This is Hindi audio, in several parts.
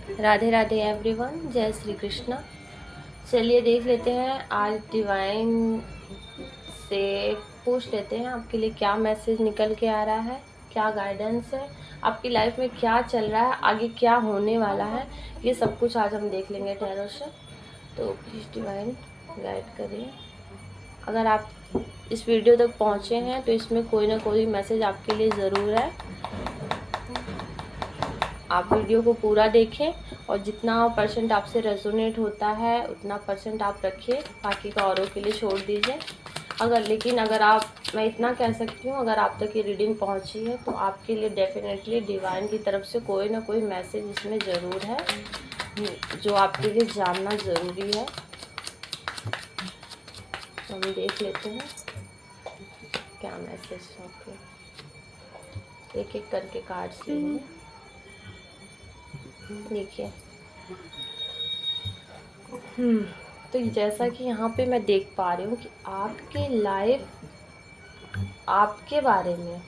राधे राधे एवरीवन, जय श्री कृष्ण। चलिए देख लेते हैं, आज डिवाइन से पूछ लेते हैं आपके लिए क्या मैसेज निकल के आ रहा है, क्या गाइडेंस है, आपकी लाइफ में क्या चल रहा है, आगे क्या होने वाला है। ये सब कुछ आज हम देख लेंगे टैरो से। तो प्लीज़ डिवाइन गाइड करिए। अगर आप इस वीडियो तक पहुँचे हैं तो इसमें कोई ना कोई मैसेज आपके लिए ज़रूर है। आप वीडियो को पूरा देखें और जितना परसेंट आपसे रेजोनेट होता है उतना परसेंट आप रखिए, बाकी का औरों के लिए छोड़ दीजिए। अगर आप, मैं इतना कह सकती हूँ, अगर आप तक ये रीडिंग पहुँची है तो आपके लिए डेफिनेटली डिवाइन की तरफ से कोई ना कोई मैसेज इसमें ज़रूर है जो आपके लिए जानना ज़रूरी है। हम देख लेते हैं क्या मैसेज है। एक एक करके कार्ड्स लेंगे। देखिए, तो जैसा कि यहाँ पे मैं देख पा रही हूँ कि आपके लाइफ, आपके बारे में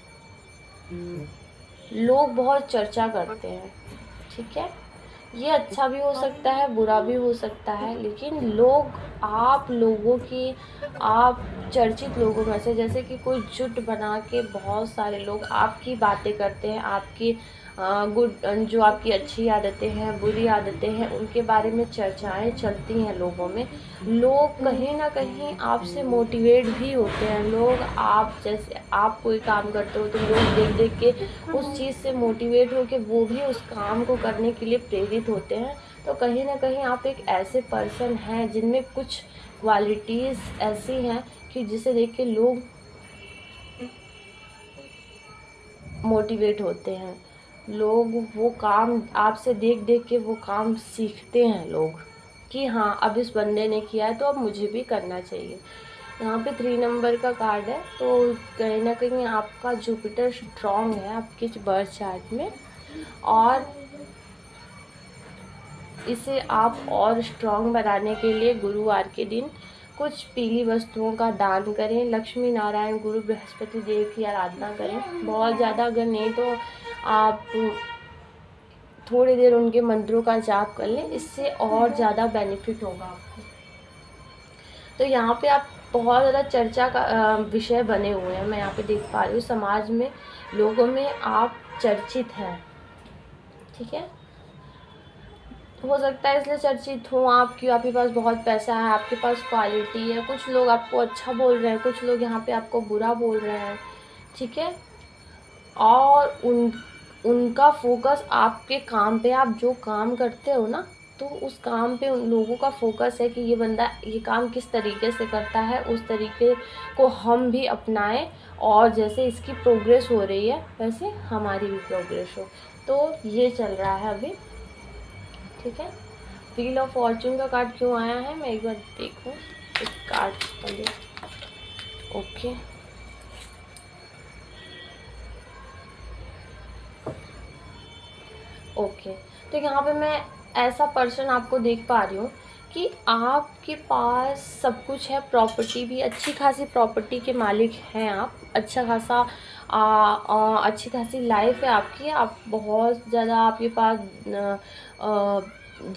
लोग बहुत चर्चा करते हैं, ठीक है। ये अच्छा भी हो सकता है, बुरा भी हो सकता है, लेकिन लोग, आप लोगों की, आप चर्चित लोगों में से, जैसे कि कोई जुट बना के बहुत सारे लोग आपकी बातें करते हैं, आपकी गुड, जो आपकी अच्छी आदतें हैं, बुरी आदतें हैं, उनके बारे में चर्चाएं चलती हैं लोगों में। लोग कहीं ना कहीं आपसे मोटिवेट भी होते हैं। लोग, आप जैसे आप कोई काम करते हो तो लोग देख देख के उस चीज़ से मोटिवेट हो के वो भी उस काम को करने के लिए प्रेरित होते हैं। तो कहीं ना कहीं आप एक ऐसे पर्सन हैं जिनमें कुछ क्वालिटीज़ ऐसी हैं कि जिसे देख के लोग मोटिवेट होते हैं। लोग वो काम आपसे देख देख के वो काम सीखते हैं लोग, कि हाँ अब इस बंदे ने किया है तो अब मुझे भी करना चाहिए। यहाँ पे 3 नंबर का कार्ड है, तो कहीं ना कहीं आपका जुपिटर स्ट्रॉन्ग है आपके बर्थ चार्ट में, और इसे आप और स्ट्रॉन्ग बनाने के लिए गुरुवार के दिन कुछ पीली वस्तुओं का दान करें। लक्ष्मी नारायण गुरु बृहस्पति देव की आराधना करें बहुत ज़्यादा, अगर नहीं तो आप थोड़ी देर उनके मंत्रों का जाप कर लें, इससे और ज़्यादा बेनिफिट होगा आपको। तो यहाँ पे आप बहुत ज़्यादा चर्चा का विषय बने हुए हैं, मैं यहाँ पे देख पा रही हूँ। समाज में, लोगों में आप चर्चित हैं, ठीक है। हो सकता है इसलिए चर्चित हो आप कि आपके पास बहुत पैसा है, आपके पास क्वालिटी है। कुछ लोग आपको अच्छा बोल रहे हैं, कुछ लोग यहाँ पे आपको बुरा बोल रहे हैं, ठीक है। और उनका फोकस आपके काम पे, आप जो काम करते हो ना, तो उस काम पे उन लोगों का फोकस है कि ये बंदा ये काम किस तरीके से करता है, उस तरीके को हम भी अपनाएं, और जैसे इसकी प्रोग्रेस हो रही है वैसे हमारी भी प्रोग्रेस हो। तो ये चल रहा है अभी, ठीक है। व्हील ऑफ फॉर्चून का कार्ड क्यों आया है, मैं एक बार देखूं इस कार्ड के लिए। Okay, okay. तो यहाँ पे मैं ऐसा पर्सन आपको देख पा रही हूँ कि आपके पास सब कुछ है, प्रॉपर्टी भी, अच्छी खासी प्रॉपर्टी के मालिक हैं आप, अच्छा खासा अच्छी खासी लाइफ है आपकी। आप बहुत ज़्यादा, आपके पास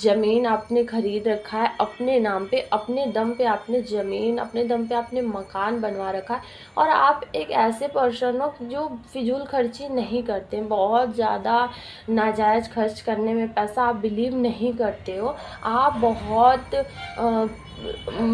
ज़मीन आपने खरीद रखा है अपने नाम पे, अपने दम पे आपने ज़मीन, अपने दम पे आपने मकान बनवा रखा है। और आप एक ऐसे पर्सन हो जो फिजूल खर्ची नहीं करते, बहुत ज़्यादा नाजायज़ खर्च करने में पैसा आप बिलीव नहीं करते हो। आप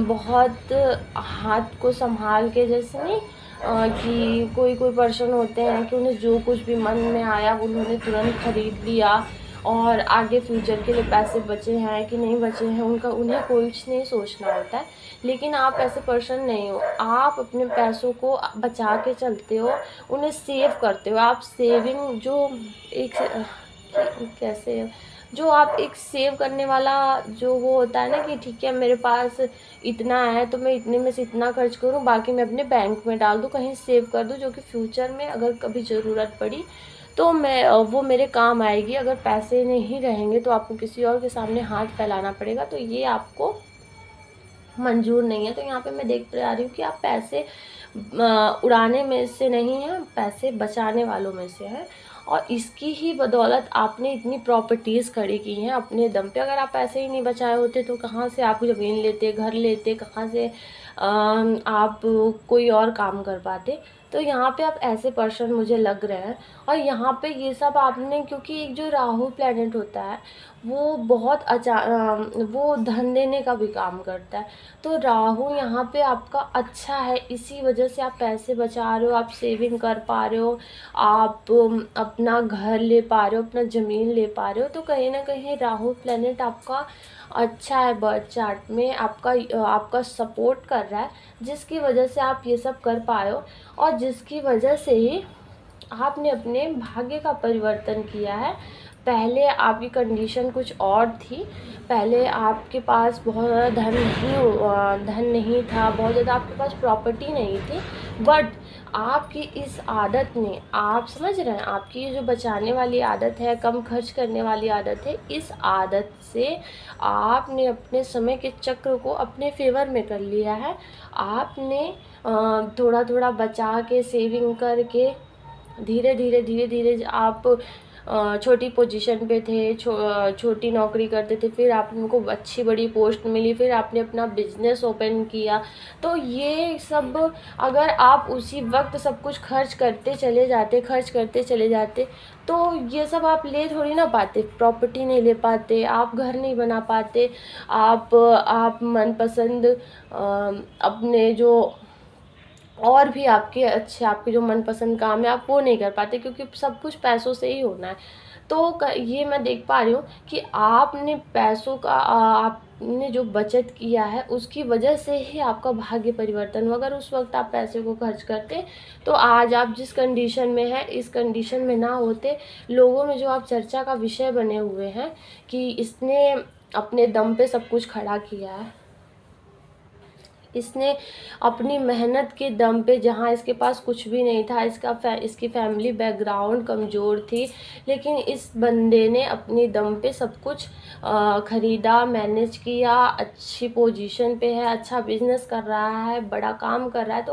बहुत हाथ को संभाल के, जैसे नहीं कि कोई पर्सन होते हैं कि उन्हें जो कुछ भी मन में आया उन्होंने तुरंत खरीद लिया, और आगे फ्यूचर के लिए पैसे बचे हैं कि नहीं बचे हैं उन्हें कुछ नहीं सोचना होता है। लेकिन आप ऐसे पर्सन नहीं हो, आप अपने पैसों को बचा के चलते हो, उन्हें सेव करते हो। आप सेविंग जो एक कैसे, जो आप एक सेव करने वाला जो वो होता है ना, कि ठीक है मेरे पास इतना है तो मैं इतने में से इतना खर्च करूं, बाकी मैं अपने बैंक में डाल दूं, कहीं सेव कर दूं, जो कि फ्यूचर में अगर कभी ज़रूरत पड़ी तो मैं वो मेरे काम आएगी। अगर पैसे नहीं रहेंगे तो आपको किसी और के सामने हाथ फैलाना पड़ेगा, तो ये आपको मंजूर नहीं है। तो यहाँ पे मैं देख पा रही हूँ कि आप पैसे उड़ाने में से नहीं हैं, पैसे बचाने वालों में से हैं। और इसकी ही बदौलत आपने इतनी प्रॉपर्टीज़ खड़ी की हैं अपने दम पे। अगर आप पैसे ही नहीं बचाए होते तो कहाँ से आप ज़मीन लेते, घर लेते, कहाँ से आप कोई और काम कर पाते। तो यहाँ पे आप ऐसे पर्सन मुझे लग रहे हैं। और यहाँ पे ये सब आपने, क्योंकि एक जो राहु प्लैनेट होता है वो बहुत वो धन देने का भी काम करता है। तो राहु यहाँ पे आपका अच्छा है, इसी वजह से आप पैसे बचा रहे हो, आप सेविंग कर पा रहे हो, आप अपना घर ले पा रहे हो, अपना ज़मीन ले पा रहे हो। तो कहीं ना कहीं राहु प्लैनेट आपका अच्छा है, बर्थ चार्ट में आपका सपोर्ट कर रहा है, जिसकी वजह से आप ये सब कर पाए हो। और जिसकी वजह से ही आपने अपने भाग्य का परिवर्तन किया है। पहले आपकी कंडीशन कुछ और थी, पहले आपके पास बहुत ज़्यादा धन नहीं था, बहुत ज़्यादा आपके पास प्रॉपर्टी नहीं थी, बट आपकी इस आदत ने, आप समझ रहे हैं, आपकी ये जो बचाने वाली आदत है, कम खर्च करने वाली आदत है, इस आदत से आपने अपने समय के चक्र को अपने फेवर में कर लिया है। आपने थोड़ा थोड़ा बचा के, सेविंग करके, धीरे धीरे आप छोटी पोजीशन पे थे, छोटी नौकरी करते थे, फिर आपको अच्छी बड़ी पोस्ट मिली, फिर आपने अपना बिजनेस ओपन किया। तो ये सब अगर आप उसी वक्त सब कुछ खर्च करते चले जाते तो ये सब आप ले थोड़ी ना पाते, प्रॉपर्टी नहीं ले पाते, आप घर नहीं बना पाते, आप मनपसंद अपने जो और भी आपके जो मनपसंद काम है आप वो नहीं कर पाते, क्योंकि सब कुछ पैसों से ही होना है। तो ये मैं देख पा रही हूँ कि आपने पैसों का आपने जो बचत किया है उसकी वजह से ही आपका भाग्य परिवर्तन हुआ। अगर उस वक्त आप पैसे को खर्च करते तो आज आप जिस कंडीशन में हैं इस कंडीशन में ना होते। लोगों में जो आप चर्चा का विषय बने हुए हैं कि इसने अपने दम पे सब कुछ खड़ा किया है, इसने अपनी मेहनत के दम पे, जहाँ इसके पास कुछ भी नहीं था, इसकी फैमिली बैकग्राउंड कमज़ोर थी, लेकिन इस बंदे ने अपनी दम पे सब कुछ ख़रीदा, मैनेज किया, अच्छी पोजीशन पे है, अच्छा बिजनेस कर रहा है, बड़ा काम कर रहा है। तो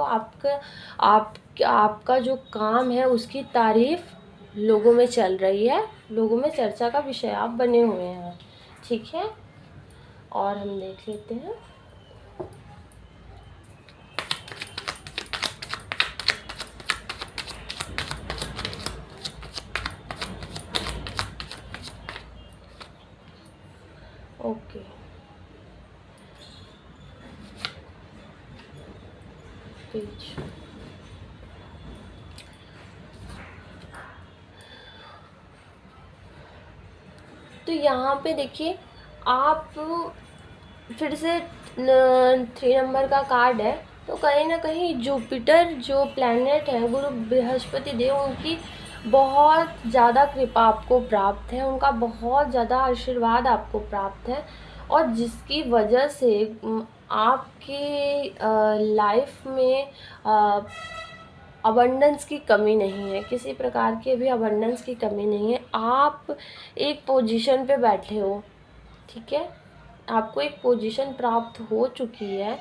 आपका जो काम है उसकी तारीफ़ लोगों में चल रही है, लोगों में चर्चा का विषय आप बने हुए हैं। ठीक है, और हम देख लेते हैं। ओके, पेज तो यहाँ पे देखिए, आप फिर से 3 नंबर का कार्ड है। तो कहीं ना कहीं जुपिटर जो प्लैनेट है, गुरु बृहस्पति देव, उनकी बहुत ज़्यादा कृपा आपको प्राप्त है, उनका बहुत ज़्यादा आशीर्वाद आपको प्राप्त है। और जिसकी वजह से आपकी लाइफ में अबंडेंस की कमी नहीं है, किसी प्रकार की भी अबंडेंस की कमी नहीं है। आप एक पोजीशन पे बैठे हो, ठीक है, आपको एक पोजीशन प्राप्त हो चुकी है,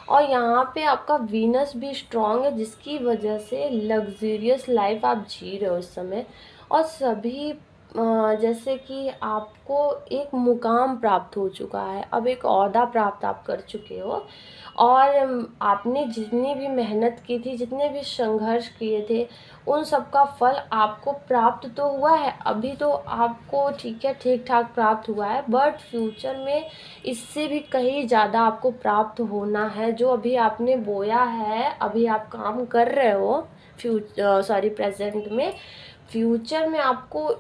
और यहाँ पे आपका वीनस भी स्ट्रांग है, जिसकी वजह से लग्जरियस लाइफ आप जी रहे हो इस समय। और सभी जैसे कि आपको एक मुकाम प्राप्त हो चुका है, अब एक ओहदा प्राप्त आप कर चुके हो, और आपने जितनी भी मेहनत की थी, जितने भी संघर्ष किए थे, उन सब का फल आपको प्राप्त तो हुआ है। अभी तो आपको ठीक है, ठीक ठाक प्राप्त हुआ है, बट फ्यूचर में इससे भी कहीं ज़्यादा आपको प्राप्त होना है। जो अभी आपने बोया है, अभी आप काम कर रहे हो प्रेजेंट में, फ्यूचर में आपको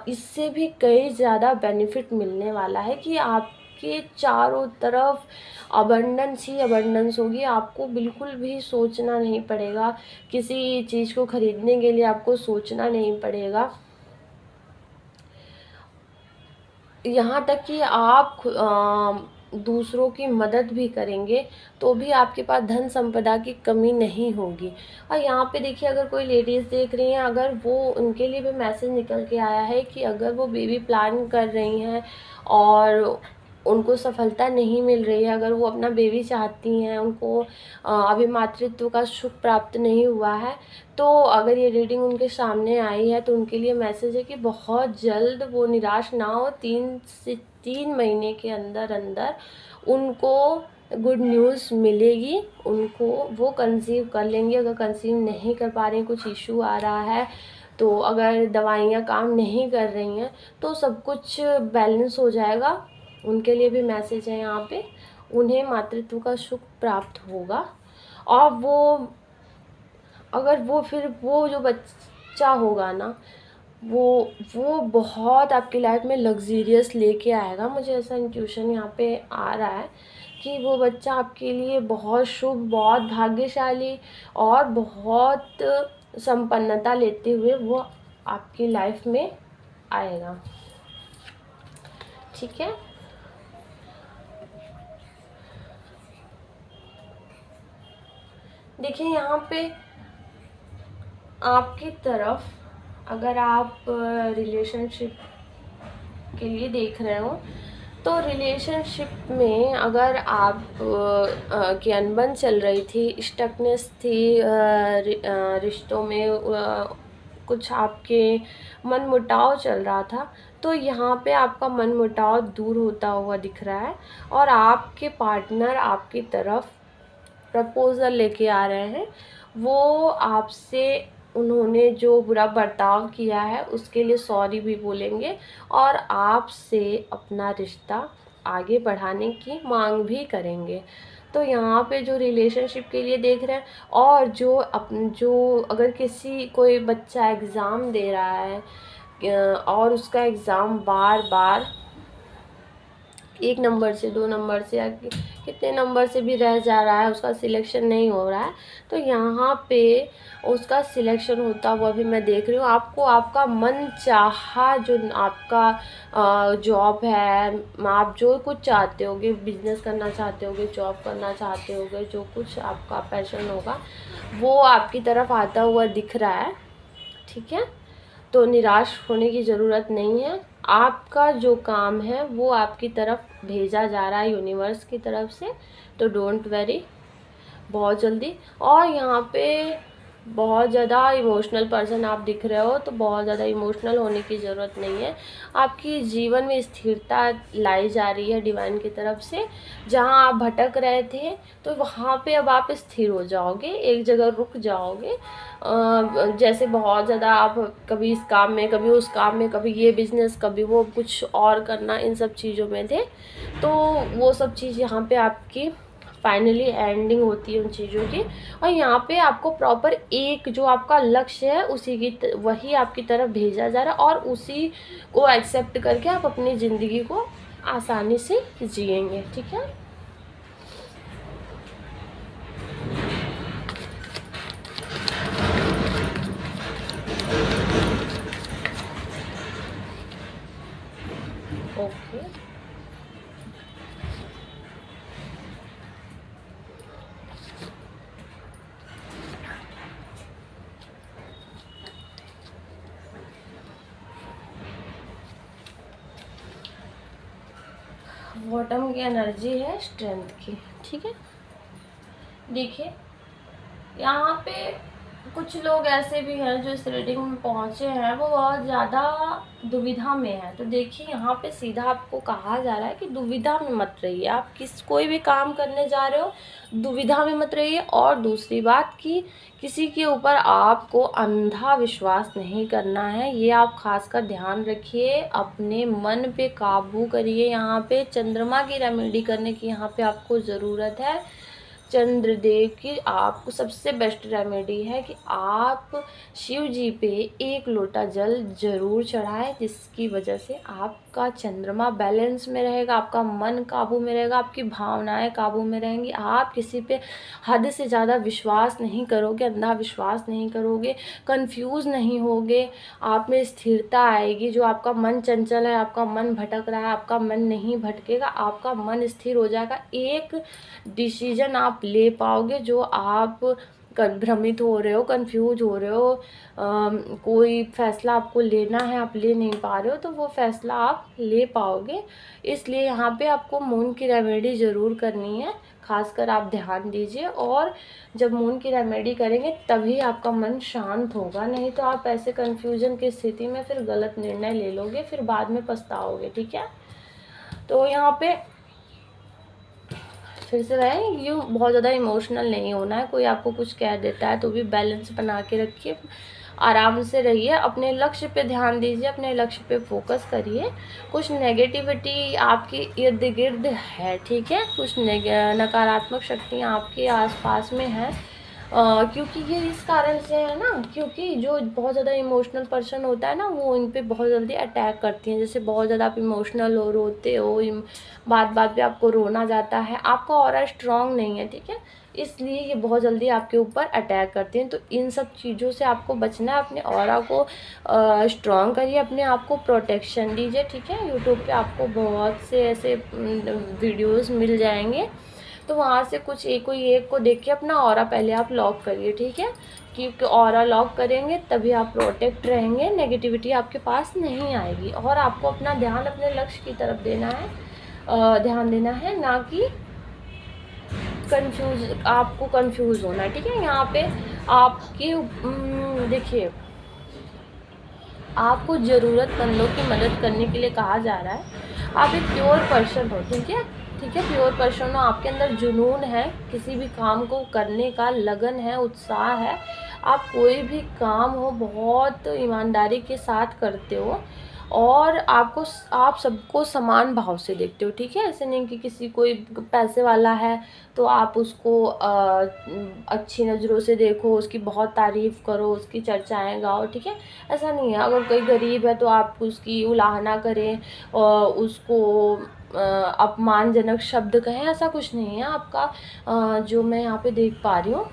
इससे भी कई ज़्यादा बेनिफिट मिलने वाला है कि आपके चारों तरफ अबंडेंस ही अबंडेंस होगी। आपको बिल्कुल भी सोचना नहीं पड़ेगा, किसी चीज़ को खरीदने के लिए आपको सोचना नहीं पड़ेगा। यहाँ तक कि आप दूसरों की मदद भी करेंगे तो भी आपके पास धन संपदा की कमी नहीं होगी। और यहाँ पे देखिए, अगर कोई लेडीज़ देख रही हैं, अगर वो, उनके लिए भी मैसेज निकल के आया है कि अगर वो बेबी प्लान कर रही हैं और उनको सफलता नहीं मिल रही है, अगर वो अपना बेबी चाहती हैं, उनको अभी मातृत्व का सुख प्राप्त नहीं हुआ है, तो अगर ये रीडिंग उनके सामने आई है तो उनके लिए मैसेज है कि बहुत जल्द वो निराश ना हो। 3 महीने के अंदर अंदर उनको गुड न्यूज़ मिलेगी, उनको वो कंसीव कर लेंगी। अगर कंसीव नहीं कर पा रही, कुछ इशू आ रहा है, तो अगर दवाइयाँ काम नहीं कर रही हैं, तो सब कुछ बैलेंस हो जाएगा। उनके लिए भी मैसेज है यहाँ पे, उन्हें मातृत्व का सुख प्राप्त होगा। और वो अगर वो फिर वो जो बच्चा होगा ना, वो बहुत आपकी लाइफ में लग्जीरियस लेके आएगा। मुझे ऐसा इंट्यूशन यहाँ पे आ रहा है कि वो बच्चा आपके लिए बहुत शुभ, बहुत भाग्यशाली और बहुत संपन्नता लेते हुए वो आपकी लाइफ में आएगा। ठीक है, देखिए यहाँ पे आपकी तरफ, अगर आप रिलेशनशिप के लिए देख रहे हो, तो रिलेशनशिप में अगर आप की अनबन चल रही थी, स्टकनेस थी रिश्तों में, कुछ आपके मनमुटाव चल रहा था, तो यहाँ पे आपका मनमुटाव दूर होता हुआ दिख रहा है और आपके पार्टनर आपकी तरफ प्रपोज़ल लेके आ रहे हैं। वो आपसे, उन्होंने जो बुरा बर्ताव किया है उसके लिए सॉरी भी बोलेंगे और आपसे अपना रिश्ता आगे बढ़ाने की मांग भी करेंगे। तो यहाँ पे जो रिलेशनशिप के लिए देख रहे हैं, और जो अगर कोई बच्चा एग्ज़ाम दे रहा है और उसका एग्ज़ाम बार बार 1 नंबर से 2 नंबर से या कितने नंबर से भी रह जा रहा है, उसका सिलेक्शन नहीं हो रहा है, तो यहाँ पे उसका सिलेक्शन होता हुआ भी मैं देख रही हूँ। आपको आपका मन चाहा जो आपका जॉब है, आप जो कुछ चाहते होगे, बिजनेस करना चाहते होगे, जॉब करना चाहते होगे, जो कुछ आपका पैशन होगा वो आपकी तरफ आता हुआ दिख रहा है। ठीक है, तो निराश होने की ज़रूरत नहीं है। आपका जो काम है वो आपकी तरफ भेजा जा रहा है यूनिवर्स की तरफ से, तो डोंट वरी, बहुत जल्दी। और यहाँ पे बहुत ज़्यादा इमोशनल पर्सन आप दिख रहे हो, तो बहुत ज़्यादा इमोशनल होने की ज़रूरत नहीं है। आपकी जीवन में स्थिरता लाई जा रही है डिवाइन की तरफ से। जहाँ आप भटक रहे थे, तो वहाँ पे अब आप स्थिर हो जाओगे, एक जगह रुक जाओगे। जैसे बहुत ज़्यादा आप कभी इस काम में, कभी उस काम में, कभी ये बिज़नेस, कभी वो कुछ और करना, इन सब चीज़ों में थे, तो वो सब चीज़ यहाँ पे आपकी फाइनली एंडिंग होती है उन चीज़ों की। और यहाँ पे आपको प्रॉपर एक जो आपका लक्ष्य है वही आपकी तरफ भेजा जा रहा है, और उसी को एक्सेप्ट करके आप अपनी ज़िंदगी को आसानी से जिएंगे। ठीक है, ओके। बॉटम की एनर्जी है स्ट्रेंथ की। ठीक है, देखिए यहाँ पे कुछ लोग ऐसे भी हैं जो इस रीडिंग में पहुँचे हैं, वो बहुत ज़्यादा दुविधा में है। तो देखिए यहाँ पे सीधा आपको कहा जा रहा है कि दुविधा में मत रहिए। आप कोई भी काम करने जा रहे हो, दुविधा में मत रहिए। और दूसरी बात कि किसी के ऊपर आपको अंधा विश्वास नहीं करना है, ये आप खासकर ध्यान रखिए। अपने मन पे काबू करिए। यहाँ पे चंद्रमा की रेमेडी करने की यहाँ पे आपको ज़रूरत है। चंद्रदेव की आपको सबसे बेस्ट रेमेडी है कि आप शिव जी पे 1 लोटा जल जरूर चढ़ाएं, जिसकी वजह से आपका चंद्रमा बैलेंस में रहेगा, आपका मन काबू में रहेगा, आपकी भावनाएं काबू में रहेंगी। आप किसी पे हद से ज़्यादा विश्वास नहीं करोगे, अंधा विश्वास नहीं करोगे, कंफ्यूज नहीं होगे, आप में स्थिरता आएगी। जो आपका मन चंचल है, आपका मन भटक रहा है, आपका मन नहीं भटकेगा, आपका मन स्थिर हो जाएगा। एक डिसीजन आप ले पाओगे जो आप भ्रमित हो रहे हो, कंफ्यूज हो रहे हो, कोई फैसला आपको लेना है, आप ले नहीं पा रहे हो, तो वो फैसला आप ले पाओगे। इसलिए यहाँ पे आपको मून की रेमेडी ज़रूर करनी है, खासकर आप ध्यान दीजिए। और जब मून की रेमेडी करेंगे तभी आपका मन शांत होगा, नहीं तो आप ऐसे कन्फ्यूजन की स्थिति में फिर गलत निर्णय ले लोगे, फिर बाद में पछताओगे। ठीक है, तो यहाँ पे फिर से रहें, यूँ बहुत ज़्यादा इमोशनल नहीं होना है। कोई आपको कुछ कह देता है तो भी बैलेंस बना के रखिए, आराम से रहिए, अपने लक्ष्य पे ध्यान दीजिए, अपने लक्ष्य पे फोकस करिए। कुछ नेगेटिविटी आपके इर्द गिर्द है, ठीक है, कुछ नकारात्मक शक्तियाँ आपके आसपास में हैं, क्योंकि ये इस कारण से है ना, क्योंकि जो बहुत ज़्यादा इमोशनल पर्सन होता है ना, वो इन पे बहुत जल्दी अटैक करती हैं। जैसे बहुत ज़्यादा आप इमोशनल हो, रोते हो, बात बात पे आपको रोना जाता है, आपका ऑरा स्ट्रांग नहीं है, ठीक है, इसलिए ये बहुत जल्दी आपके ऊपर अटैक करती हैं। तो इन सब चीज़ों से आपको बचना है, अपने ऑरा को स्ट्रांग करिए, अपने आप को प्रोटेक्शन दीजिए। ठीक है, यूट्यूब पे आपको बहुत से ऐसे वीडियोस मिल जाएंगे, तो वहाँ से कुछ कोई एक को देख के अपना ऑरा पहले आप लॉक करिए। ठीक है, क्योंकि ऑरा लॉक करेंगे तभी आप प्रोटेक्ट रहेंगे, नेगेटिविटी आपके पास नहीं आएगी। और आपको अपना ध्यान अपने लक्ष्य की तरफ देना है, ध्यान देना है, ना कि आपको कंफ्यूज होना है। ठीक है, यहाँ पे आपकी देखिए, आपको ज़रूरतमंदों की मदद करने के लिए कहा जा रहा है। आप एक प्योर पर्सन हो, ठीक है, ठीक है, प्योर पर्सन हो, आपके अंदर जुनून है, किसी भी काम को करने का लगन है, उत्साह है, आप कोई भी काम हो बहुत ईमानदारी के साथ करते हो, और आप सबको समान भाव से देखते हो। ठीक है, ऐसे नहीं कि किसी कोई पैसे वाला है तो आप उसको अच्छी नज़रों से देखो, उसकी बहुत तारीफ़ करो, उसकी चर्चाएं गाओ। ठीक है, ऐसा नहीं है। अगर कोई गरीब है तो आप उसकी उलाहना करें और उसको अपमानजनक शब्द कहें, ऐसा कुछ नहीं है आपका। जो मैं यहाँ पे देख पा रही हूँ,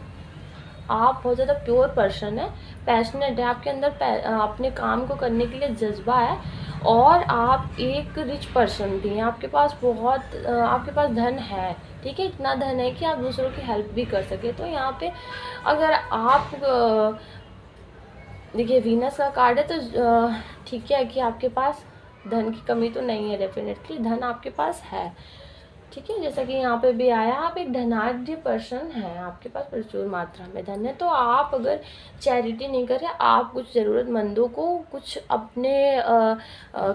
आप बहुत ज़्यादा प्योर पर्सन है, पैशनेट है, आपके अंदर अपने काम को करने के लिए जज्बा है, और आप एक रिच पर्सन भी हैं, आपके पास आपके पास धन है। ठीक है, इतना धन है कि आप दूसरों की हेल्प भी कर सके। तो यहाँ पे अगर आप देखिए, वीनस का कार्ड है, तो ठीक है कि आपके पास धन की कमी तो नहीं है, डेफिनेटली धन आपके पास है। ठीक है, जैसा कि यहाँ पे भी आया, आप एक धनाढ्य पर्सन हैं, आपके पास प्रचुर मात्रा में धन है। तो आप अगर चैरिटी नहीं करें, आप कुछ ज़रूरतमंदों को कुछ अपने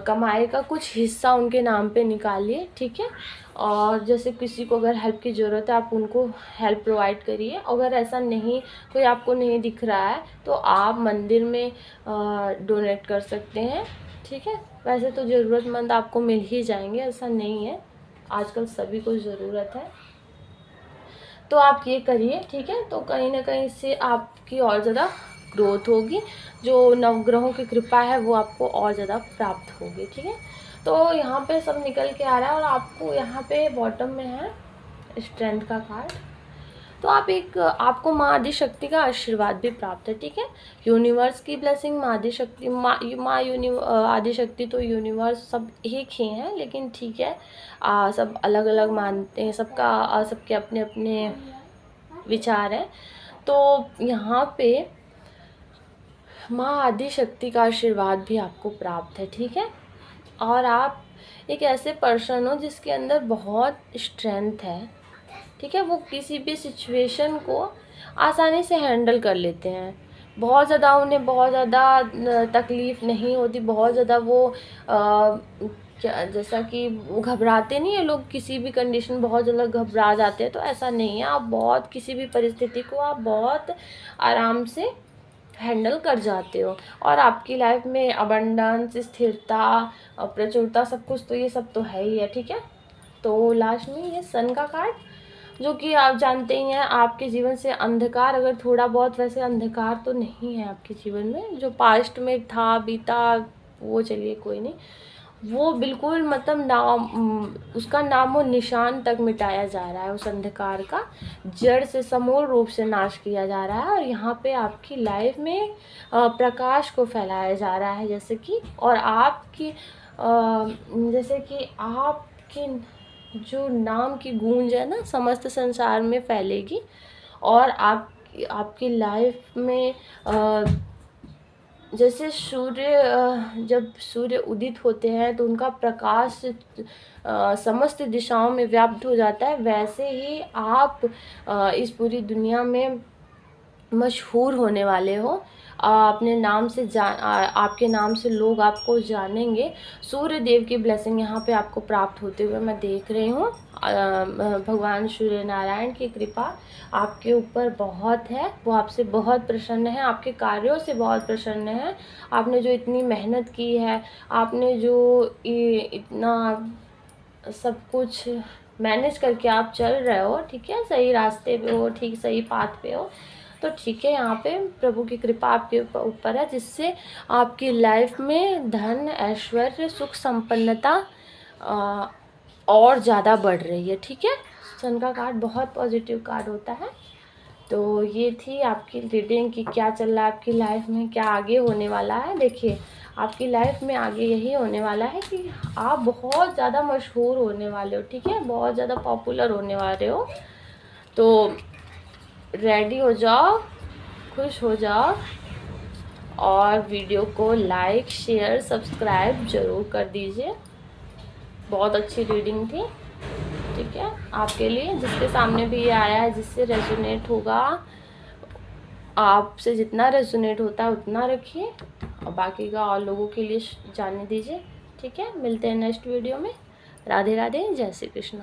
कमाई का कुछ हिस्सा उनके नाम पे निकालिए। ठीक है, और जैसे किसी को अगर हेल्प की ज़रूरत है, आप उनको हेल्प प्रोवाइड करिए। अगर ऐसा नहीं, कोई आपको नहीं दिख रहा है, तो आप मंदिर में डोनेट कर सकते हैं। ठीक है, वैसे तो ज़रूरतमंद आपको मिल ही जाएंगे, ऐसा नहीं है, आजकल सभी को ज़रूरत है, तो आप ये करिए। ठीक है, तो कहीं ना कहीं से आपकी और ज़्यादा ग्रोथ होगी, जो नवग्रहों की कृपा है वो आपको और ज़्यादा प्राप्त होगी। ठीक है, तो यहाँ पे सब निकल के आ रहा है, और आपको यहाँ पे बॉटम में है स्ट्रेंथ का कार्ड। तो आपको माँ आदि शक्ति का आशीर्वाद भी प्राप्त है। ठीक है, यूनिवर्स की ब्लेसिंग, माँ आदि शक्ति, आदि शक्ति तो यूनिवर्स सब एक ही हैं, लेकिन ठीक है, सब अलग अलग मानते हैं, सबके अपने अपने विचार हैं। तो यहाँ पे माँ आदि शक्ति का आशीर्वाद भी आपको प्राप्त है। ठीक है, और आप एक ऐसे पर्सन हो जिसके अंदर बहुत स्ट्रेंथ है। ठीक है, वो किसी भी सिचुएशन को आसानी से हैंडल कर लेते हैं, उन्हें बहुत ज़्यादा तकलीफ़ नहीं होती, बहुत ज़्यादा वो जैसा कि वो घबराते नहीं है लोग, किसी भी कंडीशन बहुत ज़्यादा घबरा जाते हैं, तो ऐसा नहीं है। आप बहुत किसी भी परिस्थिति को आप बहुत आराम से हैंडल कर जाते हो, और आपकी लाइफ में अबंडेंस, स्थिरता, प्रचुरता, सब कुछ, तो ये सब तो है ही है। ठीक है, तो लास्ट में ये सन का कार्ड, जो कि आप जानते ही हैं, आपके जीवन से अंधकार, अगर थोड़ा बहुत, वैसे अंधकार तो नहीं है आपके जीवन में, जो पास्ट में था, बीता, वो चलिए कोई नहीं, वो बिल्कुल मतलब उसका नामो निशान तक मिटाया जा रहा है, उस अंधकार का जड़ से समूल रूप से नाश किया जा रहा है, और यहाँ पे आपकी लाइफ में प्रकाश को फैलाया जा रहा है, जैसे कि, और आपकी जैसे कि आपकी जो नाम की गूंज है ना, समस्त संसार में फैलेगी, और आप आपकी लाइफ में जैसे जब सूर्य उदित होते हैं तो उनका प्रकाश समस्त दिशाओं में व्याप्त हो जाता है, वैसे ही आप इस पूरी दुनिया में मशहूर होने वाले हो। अपने नाम से आपके नाम से लोग आपको जानेंगे। सूर्य देव की ब्लेसिंग यहाँ पे आपको प्राप्त होते हुए मैं देख रही हूँ। भगवान सूर्य नारायण की कृपा आपके ऊपर बहुत है, वो आपसे बहुत प्रसन्न है, आपके कार्यों से बहुत प्रसन्न है। आपने जो इतनी मेहनत की है, आपने जो इतना सब कुछ मैनेज करके आप चल रहे हो, ठीक है, सही रास्ते पे हो, ठीक सही पाथ पे हो, तो ठीक है, यहाँ पे प्रभु की कृपा आपके ऊपर है, जिससे आपकी लाइफ में धन, ऐश्वर्य, सुख, संपन्नता और ज़्यादा बढ़ रही है। ठीक है, सन का कार्ड बहुत पॉजिटिव कार्ड होता है। तो ये थी आपकी रीडिंग कि क्या चल रहा है आपकी लाइफ में, क्या आगे होने वाला है। देखिए, आपकी लाइफ में आगे यही होने वाला है कि आप बहुत ज़्यादा मशहूर होने वाले हो, ठीक है, बहुत ज़्यादा पॉपुलर होने वाले हो। तो रेडी हो जाओ, खुश हो जाओ, और वीडियो को लाइक, शेयर, सब्सक्राइब ज़रूर कर दीजिए। बहुत अच्छी रीडिंग थी, ठीक है, आपके लिए। जिसके सामने भी ये आया है, जिससे रेजोनेट होगा, आपसे जितना रेजोनेट होता है उतना रखिए, और बाकी का और लोगों के लिए जानने दीजिए। ठीक है, मिलते हैं नेक्स्ट वीडियो में। राधे राधे, जय श्री कृष्ण।